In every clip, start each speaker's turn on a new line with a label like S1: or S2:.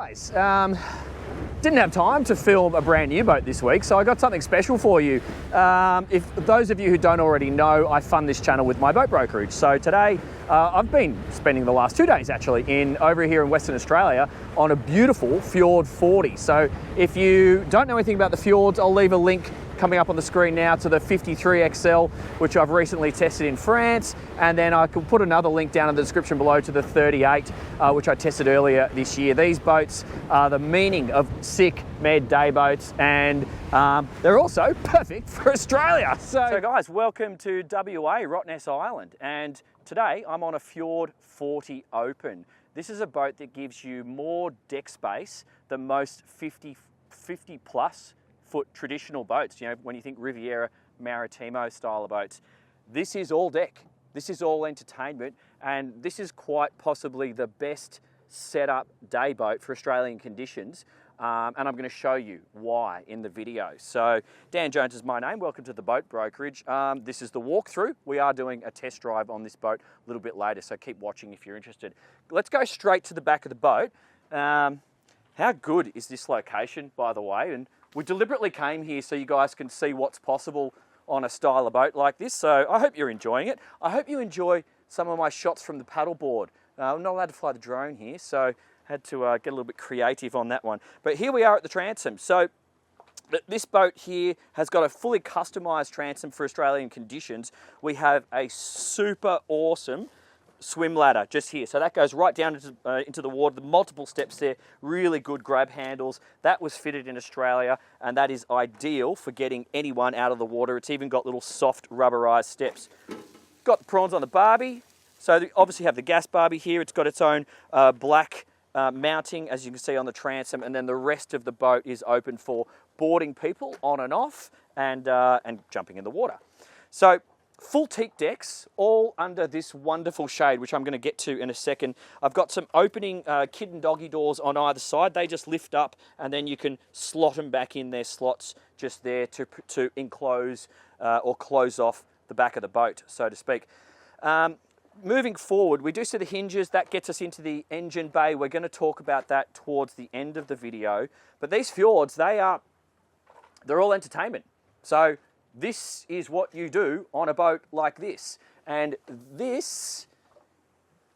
S1: Guys, didn't have time to film a brand new boat this week, so I got something special for you. If those of you who don't already know, I fund this channel with my boat brokerage. So today, I've been spending the last 2 days actually over here in Western Australia on a beautiful Fjord 40. So if you don't know anything about the Fjords, I'll leave a link coming up on the screen now to the 53XL, which I've recently tested in France. And then I can put another link down in the description below to the 38, which I tested earlier this year. These boats are the meaning of sick med day boats, and they're also perfect for Australia. So guys, welcome to WA, Rottnest Island. And today I'm on a Fjord 40 Open. This is a boat that gives you more deck space than most 50 plus foot traditional boats. You know, when you think Riviera, Maritimo style of boats, this is all deck. This is all entertainment, and this is quite possibly the best setup day boat for Australian conditions. And I'm going to show you why in the video. So Dan Jones is my name. Welcome to the Boat Brokerage. This is the walkthrough. We are doing a test drive on this boat a little bit later, so keep watching if you're interested. Let's go straight to the back of the boat. How good is this location, by the way? And we deliberately came here so you guys can see what's possible on a style of boat like this. So I hope you're enjoying it. I hope you enjoy some of my shots from the paddleboard. I'm not allowed to fly the drone here, so had to get a little bit creative on that one. But here we are at the Transom. So this boat here has got a fully customized transom for Australian conditions. We have a super awesome swim ladder just here. So that goes right down into the water, the multiple steps there, really good grab handles. That was fitted in Australia, and that is ideal for getting anyone out of the water. It's even got little soft rubberized steps. Got the prawns on the barbie. So obviously have the gas barbie here. It's got its own black mounting, as you can see on the transom, and then the rest of the boat is open for boarding people on and off and jumping in the water. So full teak decks, all under this wonderful shade, which I'm going to get to in a second. I've got some opening kid and doggy doors on either side. They just lift up, and then you can slot them back in their slots just there to enclose or close off the back of the boat, so to speak. Moving forward, we do see the hinges. That gets us into the engine bay. We're going to talk about that towards the end of the video. But these Fjords, they're all entertainment. So this is what you do on a boat like this. And this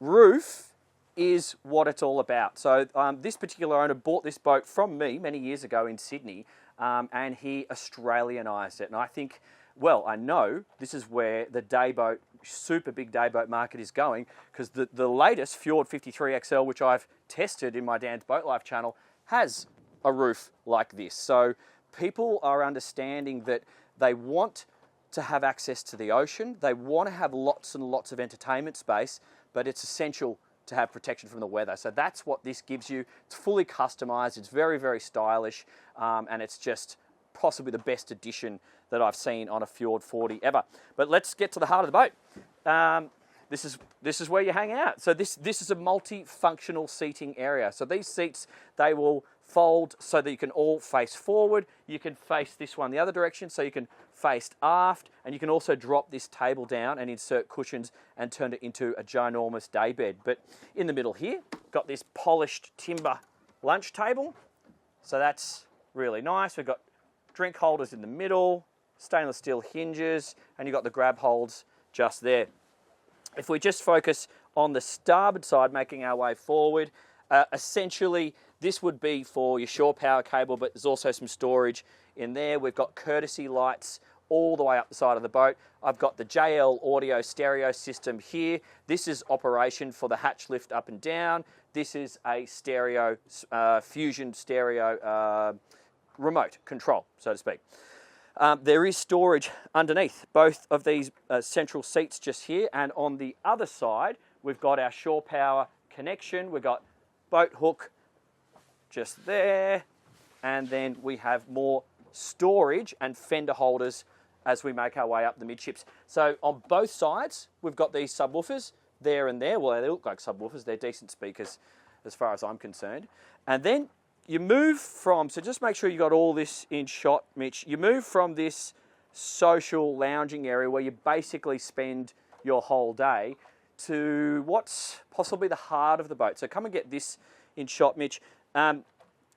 S1: roof is what it's all about. So this particular owner bought this boat from me many years ago in Sydney, and he Australianised it. And I think, well, I know this is where the day boat, super big day boat market is going, because the latest Fjord 53XL, which I've tested in my Dan's Boat Life channel, has a roof like this. So people are understanding that they want to have access to the ocean. They want to have lots and lots of entertainment space, but it's essential to have protection from the weather. So that's what this gives you. It's fully customized. It's very, very stylish, and it's just possibly the best addition that I've seen on a Fjord 40 ever. But let's get to the heart of the boat. This is where you hang out. So this is a multi-functional seating area. So these seats, they will fold so that you can all face forward. You can face this one the other direction, so you can face aft, and you can also drop this table down and insert cushions and turn it into a ginormous day bed. But in the middle here, got this polished timber lunch table. So that's really nice. We've got drink holders in the middle, stainless steel hinges, and you've got the grab holds just there. If we just focus on the starboard side, making our way forward, essentially this would be for your shore power cable, but there's also some storage in there. We've got courtesy lights all the way up the side of the boat. I've got the JL audio stereo system here. This is operation for the hatch lift up and down. This is a stereo, fusion stereo remote control, so to speak. There is storage underneath both of these central seats just here, and on the other side we've got our shore power connection. We've got boat hook just there, and then we have more storage and fender holders as we make our way up the midships. So on both sides we've got these subwoofers there and there. Well, they look like subwoofers. They're decent speakers as far as I'm concerned. And then you move from, so just make sure you got all this in shot, Mitch. You move from this social lounging area where you basically spend your whole day to what's possibly the heart of the boat. So come and get this in shot, Mitch.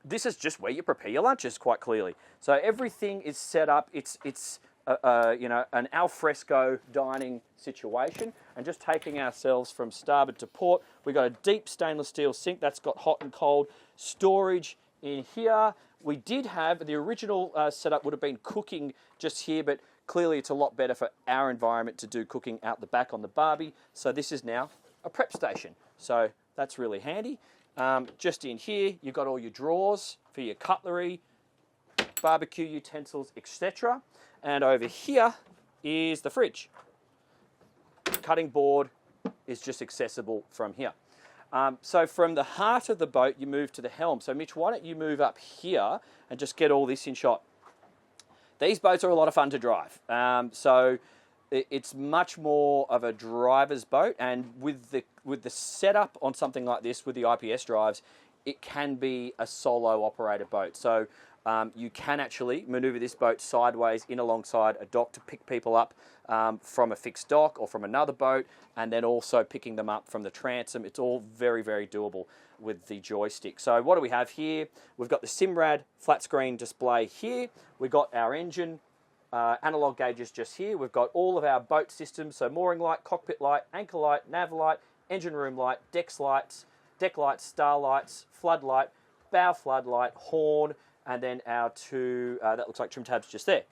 S1: This is just where you prepare your lunches, quite clearly. So everything is set up. It's you know, an al fresco dining situation. And just taking ourselves from starboard to port, we've got a deep stainless steel sink that's got hot and cold storage in here. We did have, the original setup would have been cooking just here, but clearly it's a lot better for our environment to do cooking out the back on the barbie. So this is now a prep station. So that's really handy. Just in here, you've got all your drawers for your cutlery, barbecue utensils, etc. And over here is the fridge. Cutting board is just accessible from here. So from the heart of the boat, you move to the helm. So Mitch, why don't you move up here and just get all this in shot? These boats are a lot of fun to drive. So it's much more of a driver's boat, and with the setup on something like this with the IPS drives, it can be a solo operated boat. So you can actually maneuver this boat sideways in alongside a dock to pick people up from a fixed dock or from another boat, and then also picking them up from the transom. It's all very, very doable with the joystick. So what do we have here? We've got the Simrad flat screen display here. We've got our engine analog gauges just here. We've got all of our boat systems, so mooring light, cockpit light, anchor light, nav light, engine room light, deck lights, star lights, floodlight, bow floodlight, horn, and then our two, that looks like trim tabs just there.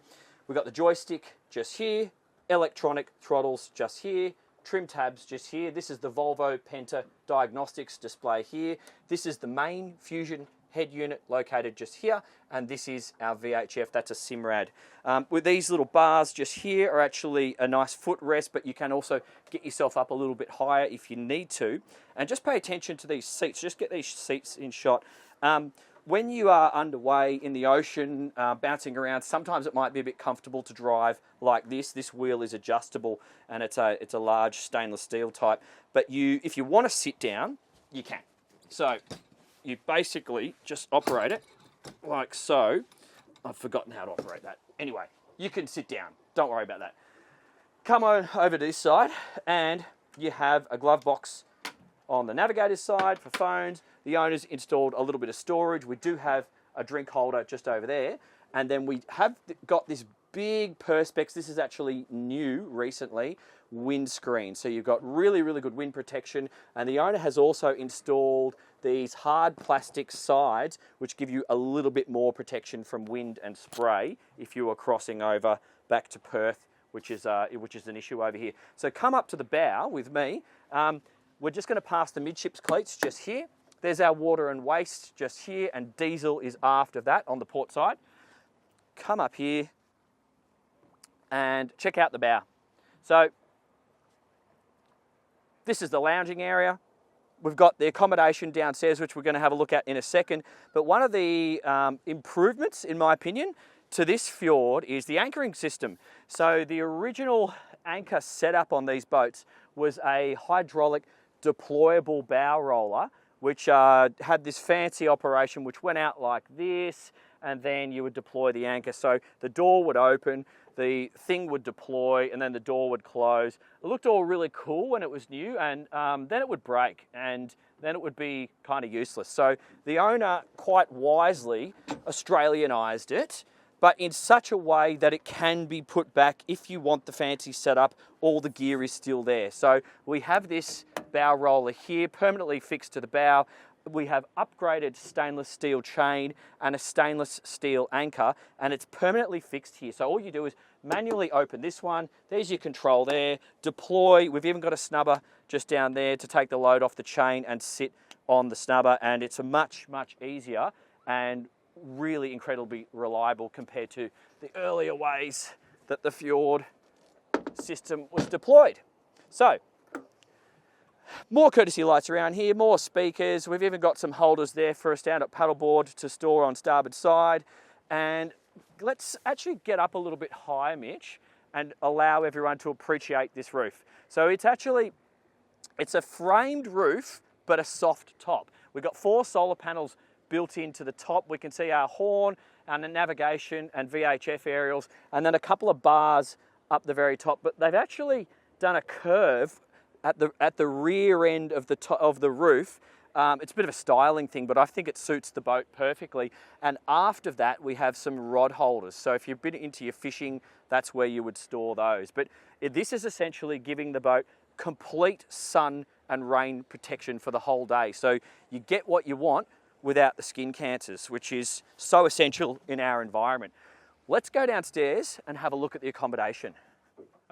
S1: We've got the joystick just here, electronic throttles just here, trim tabs just here. This is the Volvo Penta diagnostics display here. This is the main Fusion head unit located just here, and this is our VHF, that's a Simrad. With these little bars just here are actually a nice footrest, but you can also get yourself up a little bit higher if you need to. And just pay attention to these seats, just get these seats in shot. When you are underway in the ocean, bouncing around, sometimes it might be a bit comfortable to drive like this. This wheel is adjustable, and it's a large stainless steel type. But if you want to sit down, you can. So you basically just operate it like so. I've forgotten how to operate that. Anyway, you can sit down. Don't worry about that. Come on over to this side, and you have a glove box on the navigator's side for phones. The owner's installed a little bit of storage. We do have a drink holder just over there. And then we have got this big Perspex, this is actually new recently, windscreen. So you've got really, really good wind protection. And the owner has also installed these hard plastic sides, which give you a little bit more protection from wind and spray if you are crossing over back to Perth, which is an issue over here. So come up to the bow with me. We're just going to pass the midships cleats just here. There's our water and waste just here, and diesel is aft of that on the port side. Come up here and check out the bow. So this is the lounging area. We've got the accommodation downstairs, which we're going to have a look at in a second. But one of the improvements, in my opinion, to this Fjord is the anchoring system. So the original anchor setup on these boats was a hydraulic deployable bow roller, which had this fancy operation which went out like this, and then you would deploy the anchor. So the door would open, the thing would deploy, and then the door would close. It looked all really cool when it was new, and then it would break, and then it would be kind of useless. So the owner quite wisely Australianized it, but in such a way that it can be put back if you want the fancy setup. All the gear is still there. So we have this bow roller here permanently fixed to the bow. We have upgraded stainless steel chain and a stainless steel anchor, and it's permanently fixed here. So all you do is manually open this one. There's your control there. Deploy. We've even got a snubber just down there to take the load off the chain and sit on the snubber, and it's a much, much easier and really incredibly reliable compared to the earlier ways that the Fjord system was deployed. So more courtesy lights around here, more speakers. We've even got some holders there for a stand-up paddleboard to store on starboard side. And let's actually get up a little bit higher, Mitch, and allow everyone to appreciate this roof. So it's a framed roof, but a soft top. We've got 4 solar panels built into the top. We can see our horn and the navigation and VHF aerials, and then a couple of bars up the very top. But they've actually done a curve at the rear end of the roof It's a bit of a styling thing, but I think it suits the boat perfectly. And after that, we have some rod holders. So if you've been into your fishing, that's where you would store those. But this is essentially giving the boat complete sun and rain protection for the whole day. So you get what you want without the skin cancers, which is so essential in our environment. Let's go downstairs and have a look at the accommodation.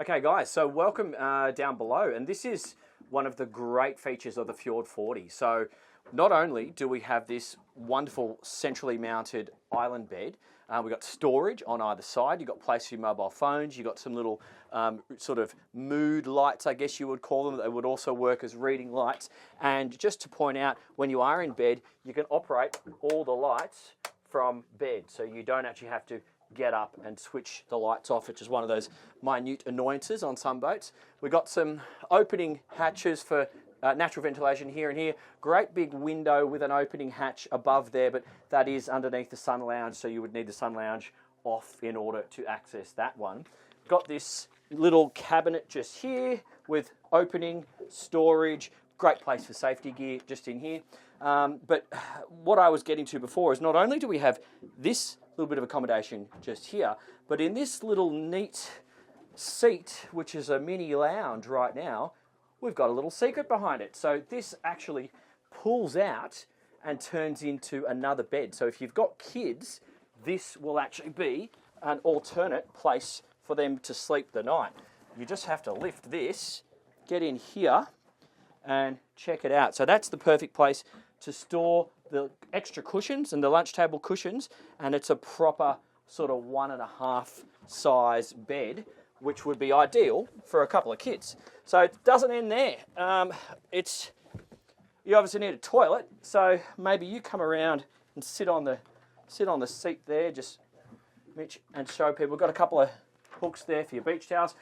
S1: Okay guys, so welcome down below, and this is one of the great features of the Fjord 40. So not only do we have this wonderful centrally mounted island bed, we've got storage on either side, you've got place for your mobile phones, you've got some little sort of mood lights, I guess you would call them. They would also work as reading lights. And just to point out, when you are in bed, you can operate all the lights from bed. So you don't actually have to get up and switch the lights off, which is one of those minute annoyances on some boats. We've got some opening hatches for natural ventilation here and here. Great big window with an opening hatch above there, but that is underneath the sun lounge, so you would need the sun lounge off in order to access that one. Got this little cabinet just here with opening, storage, great place for safety gear just in here. But what I was getting to before is not only do we have this little bit of accommodation just here, but in this little neat seat, which is a mini lounge right now, we've got a little secret behind it. So this actually pulls out and turns into another bed. So if you've got kids, this will actually be an alternate place for them to sleep the night. You just have to lift this, get in here, and check it out. So that's the perfect place to store the extra cushions and the lunch table cushions, and it's a proper sort of 1.5 size bed, which would be ideal for a couple of kids. So it doesn't end there. You obviously need a toilet, so maybe you come around and sit on the seat there, just Mitch, and show people. We've got a couple of hooks there for your beach towels,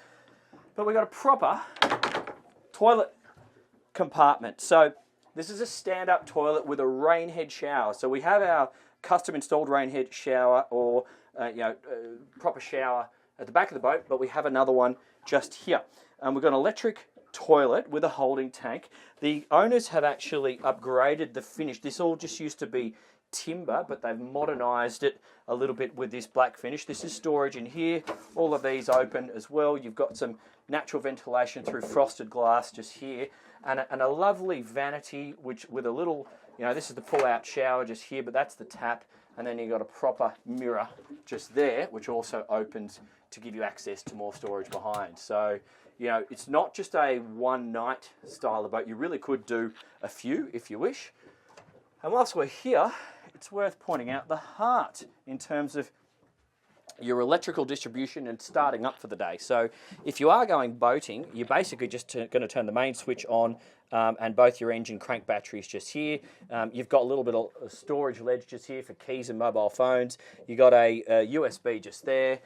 S1: but we've got a proper toilet compartment. So this is a stand-up toilet with a rain head shower. So we have our custom installed rain head shower or proper shower at the back of the boat, but we have another one just here. We've got an electric toilet with a holding tank. The owners have actually upgraded the finish. This all just used to be timber, but they've modernised it a little bit with this black finish. This is storage in here. All of these open as well. You've got some natural ventilation through frosted glass just here, and a lovely vanity, which with a little, this is the pull-out shower just here, but that's the tap, and then you've got a proper mirror just there, which also opens to give you access to more storage behind. So, it's not just a one-night style of boat. You really could do a few if you wish. And whilst we're here, it's worth pointing out the heart in terms of your electrical distribution and starting up for the day. So if you are going boating, you're basically just going to turn the main switch on and both your engine crank batteries just here. You've got a little bit of storage ledge just here for keys and mobile phones. You've got a USB just there.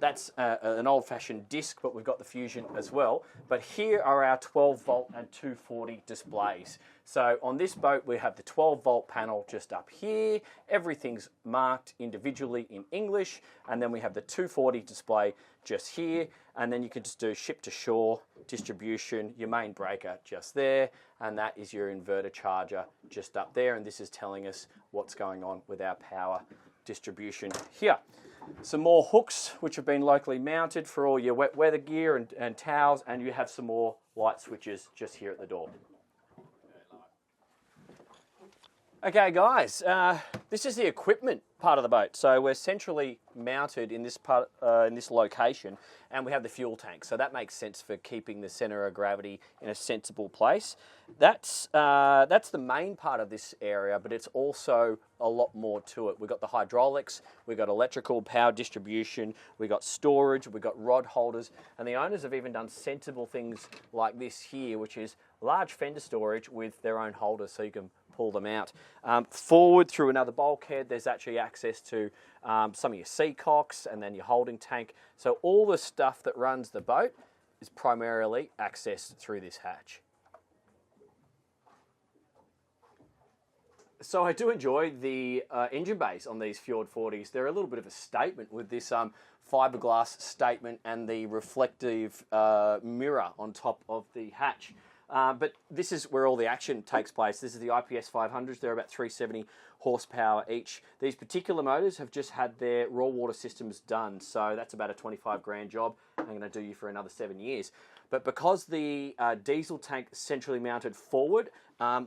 S1: That's an old-fashioned disc, but we've got the Fusion as well. But here are our 12-volt and 240 displays. So on this boat, we have the 12-volt panel just up here. Everything's marked individually in English. And then we have the 240 display just here. And then you can just do ship-to-shore distribution, your main breaker just there. And that is your inverter charger just up there. And this is telling us what's going on with our power distribution here. Some more hooks which have been locally mounted for all your wet weather gear and towels, and you have some more light switches just here at the door. Okay guys, this is the equipment part of the boat. So we're centrally mounted in this part, in this location, and we have the fuel tank. So that makes sense for keeping the center of gravity in a sensible place. That's the main part of this area, but it's also a lot more to it. We've got the hydraulics, we've got electrical power distribution, we've got storage, we've got rod holders, and the owners have even done sensible things like this here, which is large fender storage with their own holders, so you can pull them out. Forward through another bulkhead, there's actually access to some of your seacocks and then your holding tank. So all the stuff that runs the boat is primarily accessed through this hatch. So I do enjoy the engine bays on these Fjord 40s. They're a little bit of a statement with this fiberglass statement and the reflective mirror on top of the hatch. But this is where all the action takes place. This is the IPS 500s. They're about 370 horsepower each. These particular motors have just had their raw water systems done, so that's about a 25 grand job. I'm going to do you for another 7 years. But because the diesel tank is centrally mounted forward,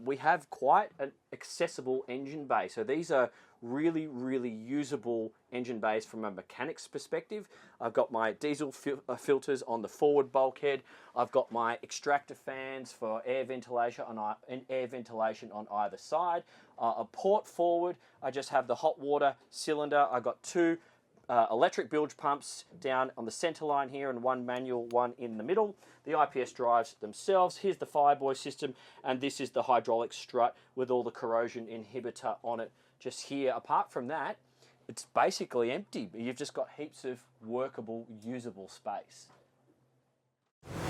S1: we have quite an accessible engine bay. So these are really, really usable engine bays from a mechanic's perspective. I've got my diesel filters on the forward bulkhead. I've got my extractor fans for air ventilation on either side. A port forward, I just have the hot water cylinder. I've got two electric bilge pumps down on the center line here and one manual, one in the middle. The IPS drives themselves. Here's the fireboy system, and this is the hydraulic strut with all the corrosion inhibitor on it just here. Apart from that, it's basically empty. You've just got heaps of workable, usable space.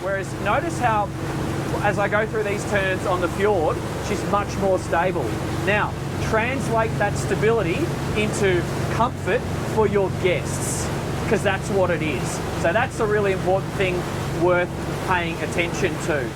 S1: Whereas notice how, as I go through these turns on the Fjord, she's much more stable. Now, translate that stability into comfort for your guests, because that's what it is. So that's a really important thing worth paying attention to.